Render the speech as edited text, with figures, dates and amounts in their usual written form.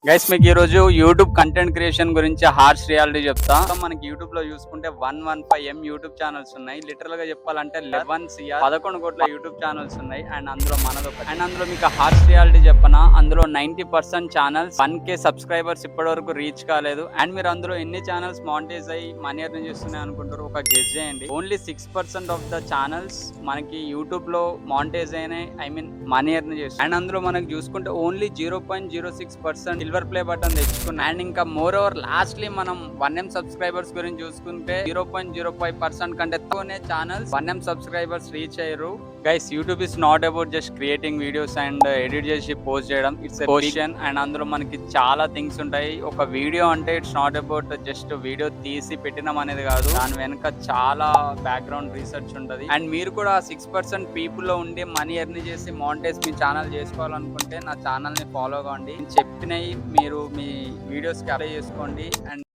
Guys మీకు ఈ రోజు యూట్యూబ్ కంటెంట్ క్రియేషన్ గురించి హార్ష్ రియాలిటీ చెప్తా. మనకి యూట్యూబ్ లో చూసుకుంటే 115M యూట్యూబ్ ఛానల్స్ ఉన్నాయి. లిటరల్ గా చెప్పాలంటే 11 కోట్ల యూట్యూబ్ ఛానల్స్ ఉన్నాయి. అండ్ అందులో మనదొకటి. అండ్ అందులో మీకు హార్ష్ రియాలిటీ చెప్పనా, అందులో 90% ఛానల్స్ 1K సబ్స్క్రైబర్స్ ఇప్పటి వరకు రీచ్ కాలేదు. అండ్ మీరు అందులో ఎన్ని ఛానల్స్ మానిటైజ్ అయ్యి మనీ ఎర్న్ చేస్తున్నాయి అనుకుంటారు, ఒక గెస్ చేయండి. ఓన్లీ 6% ఆఫ్ ద ఛానల్స్ మనకి యూట్యూబ్ లో మానిటైజ్ అయినాయి, ఐ మీన్ మనీ ఎర్న్ చేస్తారు. అండ్ అందులో మనకి చూసుకుంటే ఓన్లీ 0.06% సిల్వర్ ప్లే బటన్ తెచ్చుకున్నాం. అండ్ ఇంకా మోర్ ఓవర్ లాస్ట్లీ మనం 1M సబ్స్క్రైబర్స్ గురించి చూసుకుంటే 0.05% కంటే తక్కువనే ఛానల్స్ 1M సబ్స్క్రైబర్స్ రీచ్ అయ్యారు. Guys, YouTube is not about just creating videos and edit చేసి పోస్ట్ చేయడం. It's a question. అండ్ అందులో మనకి చాలా థింగ్స్ ఉంటాయి. ఒక వీడియో అంటే it's not about just video తీసి పెట్టినాం అనేది కాదు, దాని వెనుక చాలా బ్యాక్గ్రౌండ్ రీసెర్చ్ ఉంటుంది. అండ్ మీరు కూడా 6% పీపుల్ లో ఉండి మనీ ఎర్న్ చేసి మానిటైజ్ మీ ఛానల్ చేసుకోవాలనుకుంటే నా ఛానల్ ని ఫాలో కావండి. చెప్పినవి మీరు మీ వీడియోస్ కి అప్లై చేసుకోండి. అండ్